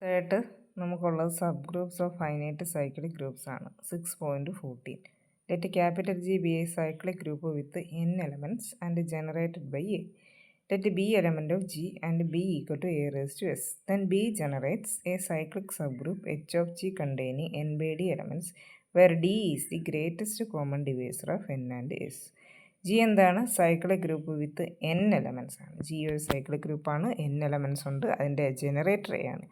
ആയിട്ട് നമുക്കുള്ളത് sub groups of finite cyclic groups ആണ്. 6.14. Let capital G be a cyclic group with n elements and generated by A. Let B element of G and B equal to A raised to S. Then B generates a cyclic subgroup H of G containing n by D elements where D is the greatest common divisor of n and S. G എന്താണ്? Cyclic group വിത്ത് n elements ആണ്. G ഒരു cyclic ഗ്രൂപ്പാണ്, n elements ഉണ്ട്, അതിൻ്റെ generator A ആണ്.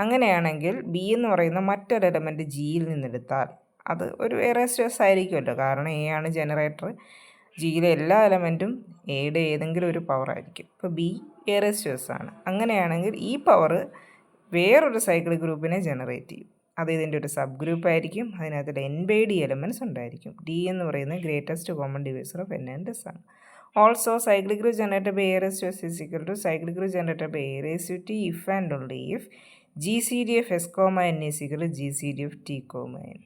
അങ്ങനെയാണെങ്കിൽ B എന്ന് പറയുന്ന മറ്റൊരു എലമെൻറ്റ് ജിയിൽ നിന്നെടുത്താൽ അത് ഒരു എറേസ്റ്റേഴ്സ് ആയിരിക്കുമല്ലോ, കാരണം എ ആണ് ജനറേറ്റർ. ജിയിലെ എല്ലാ എലമെൻറ്റും എയുടെ ഏതെങ്കിലും ഒരു പവർ ആയിരിക്കും. ഇപ്പോൾ ബി എറേസ്റ്റേഴ്സ് ആണ്. അങ്ങനെയാണെങ്കിൽ ഈ പവർ വേറൊരു സൈക്ലിക് ഗ്രൂപ്പിനെ ജനറേറ്റ് ചെയ്യും. അത് ഇതിൻ്റെ ഒരു സബ് ഗ്രൂപ്പ് ആയിരിക്കും. അതിനകത്ത് എൻ ബൈ ഡി എലമെൻറ്റ്സ് ഉണ്ടായിരിക്കും. ഡി എന്ന് പറയുന്നത് greatest common divisor of N and S ആണ്. Also cyclic group generated by A raise to S is equal to cyclic group generated by A raise to T if and only if GCD of S, n is equal to GCD of T, n.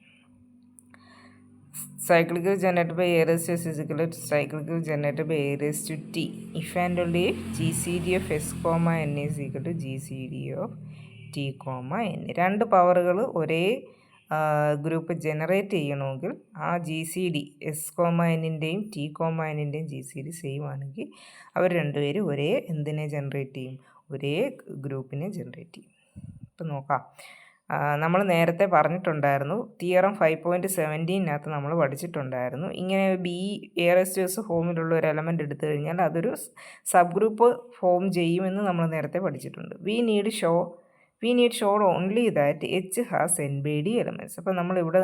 Cyclic group generated by A raised to S is equal to cyclic group generated by A raised to T if and only if GCD of S, n is equal to GCD of T, n. രണ്ട് പവറുകൾ ഒരേ group generate ചെയ്യണമെങ്കിൽ ആ GCD S എന്നിൻ്റെയും T എന്നിൻ്റെയും GCD same ആണെങ്കിൽ അവർ രണ്ടുപേരും ഒരേ എന്തിനെ ജനറേറ്റ് ചെയ്യും? ഒരേ ഗ്രൂപ്പിനെ ജനറേറ്റ് ചെയ്യും. ഇപ്പം നോക്കാം. നമ്മൾ നേരത്തെ പറഞ്ഞിട്ടുണ്ടായിരുന്നു, തിയറം 5.17 നമ്മൾ പഠിച്ചിട്ടുണ്ടായിരുന്നു. ഇങ്ങനെ ബി എറേസ്റ്റേഴ്സ് ഫോമിലുള്ള ഒരു എലമെൻ്റ് എടുത്തു കഴിഞ്ഞാൽ അതൊരു സബ് ഗ്രൂപ്പ് ഫോം ചെയ്യുമെന്ന് നമ്മൾ നേരത്തെ പഠിച്ചിട്ടുണ്ട്. We need showed only that H has N by D elements. അപ്പോൾ നമ്മളിവിടെ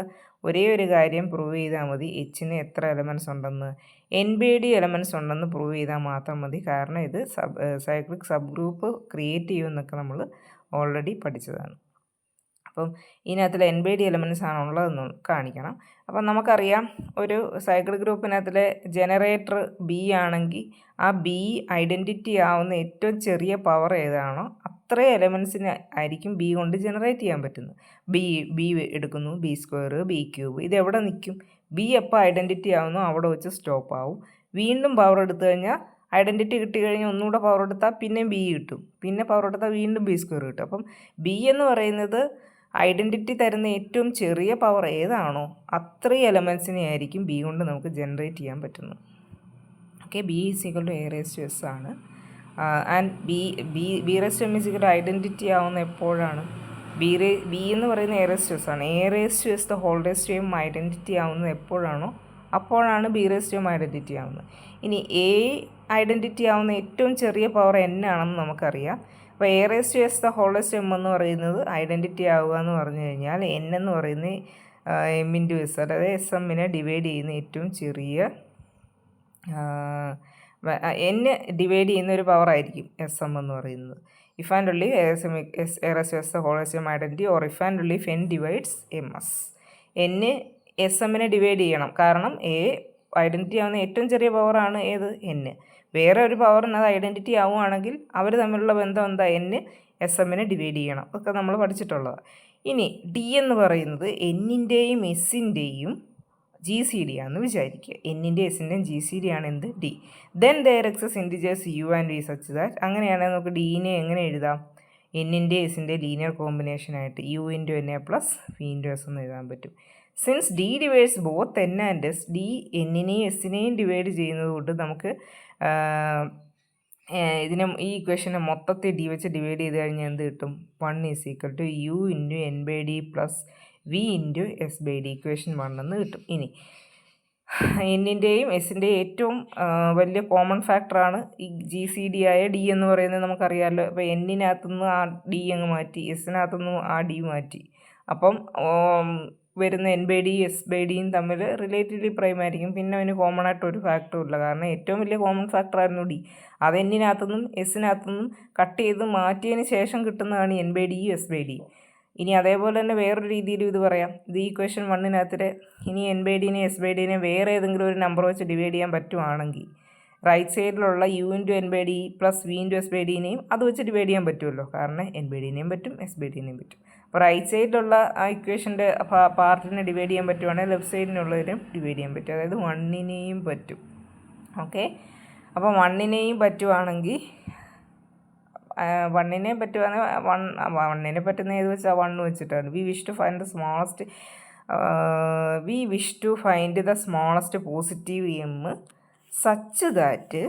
ഒരേ ഒരു കാര്യം പ്രൂവ് ചെയ്താൽ മതി, എച്ചിന് എത്ര എലമെൻറ്റ്സ് ഉണ്ടെന്ന്, എൻ ബൈ ഡി എലമെൻറ്റ്സ് ഉണ്ടെന്ന് പ്രൂവ് ചെയ്താൽ മാത്രം മതി. കാരണം ഇത് സൈക്ലിക് സബ് ഗ്രൂപ്പ് ക്രിയേറ്റ് ചെയ്യുമെന്നൊക്കെ നമ്മൾ ഓൾറെഡി പഠിച്ചതാണ്. അപ്പം ഇതിനകത്തിൽ എൻ ബൈ ഡി എലമെൻറ്റ്സ് ആണ് ഉള്ളതെന്ന് കാണിക്കണം. അപ്പം നമുക്കറിയാം, ഒരു സൈക്ലിക് ഗ്രൂപ്പിനകത്തിലെ ജനറേറ്റർ ബി ആണെങ്കിൽ ആ ബി ഐഡൻറ്റിറ്റി ആവുന്ന ഏറ്റവും ചെറിയ പവർ ഏതാണോ അത്രയും എലമെൻറ്റ്സിന് ആയിരിക്കും ബി കൊണ്ട് ജനറേറ്റ് ചെയ്യാൻ പറ്റുന്നത്. ബി എടുക്കുന്നു, ബി സ്ക്വയർ, ബി ക്യൂബ്, ഇതെവിടെ നിൽക്കും? ബി എപ്പോൾ ഐഡൻറ്റിറ്റി ആവുന്നോ അവിടെ വെച്ച് സ്റ്റോപ്പ് ആവും. വീണ്ടും പവർ എടുത്തു കഴിഞ്ഞാൽ ഐഡൻറ്റിറ്റി കിട്ടിക്കഴിഞ്ഞാൽ ഒന്നുകൂടെ പവർ എടുത്താൽ പിന്നെ ബി കിട്ടും, പിന്നെ പവർ എടുത്താൽ വീണ്ടും ബി സ്ക്വയർ കിട്ടും. അപ്പം ബി എന്ന് പറയുന്നത് ഐഡൻറ്റിറ്റി തരുന്ന ഏറ്റവും ചെറിയ പവർ ഏതാണോ അത്രയും എലമെൻറ്റ്സിനെ ആയിരിക്കും ബി കൊണ്ട് നമുക്ക് ജനറേറ്റ് ചെയ്യാൻ പറ്റുന്നത്. Okay, B is equal to A raise to S ആണ്. And B raise to M is equal to identity ആവുന്ന എപ്പോഴാണ്? ബി എന്ന് പറയുന്ന എ റേസ് ടു എസ് ആണ്. A raise to S the whole raise to M identity ആവുന്നത് എപ്പോഴാണോ അപ്പോഴാണ് B raise to M identity ആവുന്നത്. ഇനി എ ഐഡൻറ്റിറ്റി ആവുന്ന ഏറ്റവും ചെറിയ പവർ എൻ ആണെന്ന് നമുക്കറിയാം. അപ്പോൾ A raise to S the whole raise to M എന്ന് പറയുന്നത് ഐഡൻറ്റിറ്റി ആവുക എന്ന് പറഞ്ഞു കഴിഞ്ഞാൽ എൻ എന്ന് പറയുന്നത് എം ഇൻറ്റു എസ്, അതായത് എസ് എമ്മിനെ ഡിവൈഡ് ചെയ്യുന്ന ഏറ്റവും ചെറിയ എൻ ഡിവൈഡ് ചെയ്യുന്ന ഒരു പവർ ആയിരിക്കും എസ് എം എന്ന് പറയുന്നത്. If and only a raise to S the whole raise to M identity or if and only if N divides M S. N S എമ്മിനെ ഡിവൈഡ് ചെയ്യണം, കാരണം എ ഐഡൻറ്റിറ്റി ആവുന്ന ഏറ്റവും ചെറിയ പവറാണ് ഏത്? എന്ന്. വേറെ ഒരു പവറിന് അത് ഐഡൻറ്റിറ്റി ആവുകയാണെങ്കിൽ അവർ തമ്മിലുള്ള ബന്ധം എന്താ? എന്ന് എസ് എമ്മിനെ ഡിവൈഡ് ചെയ്യണം. ഒക്കെ നമ്മൾ പഠിച്ചിട്ടുള്ളതാണ്. ഇനി ഡി എന്ന് പറയുന്നത് എന്നിൻ്റെയും എസിൻ്റെയും ജി സി ഡി ആണെന്ന് വിചാരിക്കുക. എന്നിൻ്റെ എസിൻ്റെയും ജി സി ഡി ആണ് എന്ത്? D. Then there exists integers U and V such that. അങ്ങനെയാണെങ്കിൽ നമുക്ക് ഡീനെ എങ്ങനെ എഴുതാം? എന്നിൻ്റെ എസിൻ്റെ ലീനിയർ കോമ്പിനേഷനായിട്ട് U into N A plus V into S എന്ന് എഴുതാൻ പറ്റും. Since D divides both N and S, D എന്നിനെയും എസിനെയും ഡിവൈഡ് ചെയ്യുന്നത് കൊണ്ട് നമുക്ക് ഇതിനെ ഈ ഇക്വേഷനെ മൊത്തത്തിൽ ഡി വെച്ച് ഡിവൈഡ് ചെയ്ത് കഴിഞ്ഞാൽ എന്ത് കിട്ടും? 1 is equal to U into N by D plus V into S by D. Equation 1 എന്ന് കിട്ടും. ഇനി എന്നിൻ്റെയും എസിൻ്റെയും ഏറ്റവും വലിയ കോമൺ ഫാക്ടറാണ് ഈ ജി സി ഡി ആയ ഡി എന്ന് പറയുന്നത് നമുക്കറിയാമല്ലോ. അപ്പോൾ എന്നിനകത്തുനിന്ന് ആ ഡി അങ്ങ് മാറ്റി, എസിനകത്തുനിന്ന് ആ ഡി മാറ്റി. അപ്പം വരുന്ന N by D S by ഡിയും തമ്മിൽ റിലേറ്റീവ്ലി പ്രൈം ആയിരിക്കും. പിന്നെ അതിന് കോമൺ ആയിട്ട് ഒരു ഫാക്ടറും ഇല്ല, കാരണം ഏറ്റവും വലിയ കോമൺ ഫാക്ടറായിരുന്നു ഡി. അത് എന്നിനകത്തുനിന്നും എസിനകത്തുനിന്നും കട്ട് ചെയ്ത് മാറ്റിയതിന് ശേഷം കിട്ടുന്നതാണ് എൻ ബൈ ഡിയും എസ് ബൈ ഡിയും. ഇനി അതേപോലെ തന്നെ വേറൊരു രീതിയിലും ഇത് പറയാം. ഇത് ഈ ഇക്വേഷൻ 1 ഇനി എൻ ബൈ ഡിനെ എസ് ബൈ ഡിനെ വേറെ ഏതെങ്കിലും ഒരു നമ്പർ വെച്ച് ഡിവൈഡ് ചെയ്യാൻ പറ്റുവാണെങ്കിൽ റൈറ്റ് സൈഡിലുള്ള U into N by D plus V into S by ഡിനെയും അത് വെച്ച് ഡിവൈഡ് ചെയ്യാൻ പറ്റുമല്ലോ, കാരണം എൻ ബൈ ഡിനെയും പറ്റും എസ് ബൈ ഡിനെയും പറ്റും. അപ്പോൾ റൈറ്റ് സൈഡിലുള്ള ആ ഇക്വേഷൻ്റെ പാർട്ടിനെ ഡിവൈഡ് ചെയ്യാൻ പറ്റുവാണെങ്കിൽ ലെഫ്റ്റ് സൈഡിനുള്ളതിനും ഡിവൈഡ് ചെയ്യാൻ പറ്റും, അതായത് 1നെയും പറ്റും. ഓക്കെ, അപ്പോൾ 1നെയും പറ്റുവാണെങ്കിൽ വണ്ണിനെ പറ്റുവാണെങ്കിൽ വണ്ണിനെ പറ്റുന്ന ഏത് വെച്ചാൽ 1 വെച്ചിട്ടാണ്. We wish to find the smallest positive M such that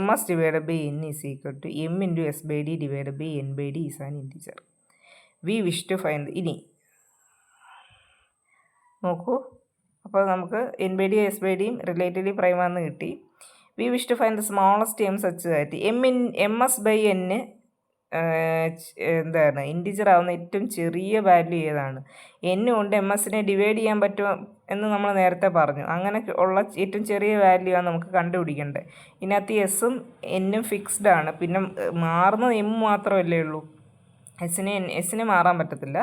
ms divided by n is equal to m into s by d divided by n by d is an integer. We wish to find ഇനി നോക്കൂ, അപ്പോൾ നമുക്ക് N by D S by ഡിയും relatively പ്രൈമാണെന്ന് കിട്ടി. We wish to find the smallest M such that M S by N എന്താണ് integer ആവുന്ന ഏറ്റവും ചെറിയ വാല്യൂ ഏതാണ്? n കൊണ്ട് എം എസിനെ ഡിവൈഡ് ചെയ്യാൻ പറ്റുമോ എന്ന് നമ്മൾ നേരത്തെ പറഞ്ഞു. അങ്ങനെ ഉള്ള ഏറ്റവും ചെറിയ വാല്യൂ ആണ് നമുക്ക് കണ്ടുപിടിക്കേണ്ടത്. ഇതിനകത്ത് എസ്സും എന്നും ഫിക്സ്ഡ് ആണ്, പിന്നെ മാറുന്നത് എം മാത്രമല്ലേ ഉള്ളൂ. എസ്സിന് മാറാൻ പറ്റത്തില്ല,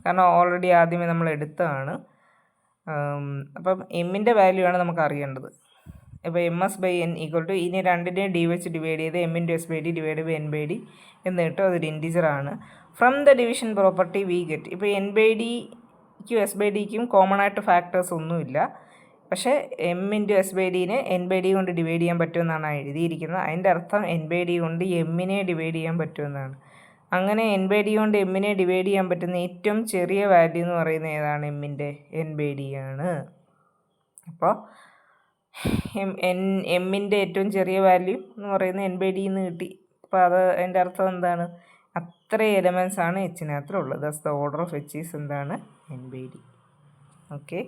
കാരണം ഓൾറെഡി ആദ്യമേ നമ്മൾ എടുത്തതാണ്. അപ്പം എമ്മിൻ്റെ വാല്യൂ ആണ് നമുക്ക് അറിയേണ്ടത്. ഇപ്പോൾ M S by N equal to ഇനി രണ്ടിനെയും ഡി വെച്ച് ഡിവൈഡ് ചെയ്ത് M into S by D divide by N by D എന്ന് കിട്ടും. അതൊരു ഇൻറ്റിജറാണ്. From the division property we get, ഇപ്പോൾ എൻ ബൈ ഡിക്കും എസ് ബൈ ഡിക്കും കോമൺ ആയിട്ട് ഫാക്ടേഴ്സ് ഒന്നുമില്ല, പക്ഷേ എം ഇൻറ്റു എസ് ബൈ ഡീനെ എൻ ബൈ ഡി കൊണ്ട് ഡിവൈഡ് ചെയ്യാൻ പറ്റുമെന്നാണ് എഴുതിയിരിക്കുന്നത്. അതിൻ്റെ അർത്ഥം എൻ ബൈ ഡി കൊണ്ട് എമ്മിനെ ഡിവൈഡ് ചെയ്യാൻ പറ്റുമെന്നാണ്. അങ്ങനെ എൻ ബൈ ഡി കൊണ്ട് എമ്മിനെ ഡിവൈഡ് ചെയ്യാൻ പറ്റുന്ന ഏറ്റവും ചെറിയ വാല്യൂ എന്ന് പറയുന്നത് ഏതാണ്? എമ്മിൻ്റെ എൻ ബൈ ഡി ആണ്. അപ്പോൾ എമ്മിൻ്റെ ഏറ്റവും ചെറിയ വാല്യൂ എന്ന് പറയുന്നത് എൻ ബൈ ഡി എന്ന് കിട്ടി. അപ്പോൾ അതിൻ്റെ അർത്ഥം എന്താണ്? അത്ര എലമെൻറ്റ്സ് ആണ് എച്ചിനകത്തുള്ളത്. Thus the order of H is എന്താണ്? N by D. ഓക്കെ.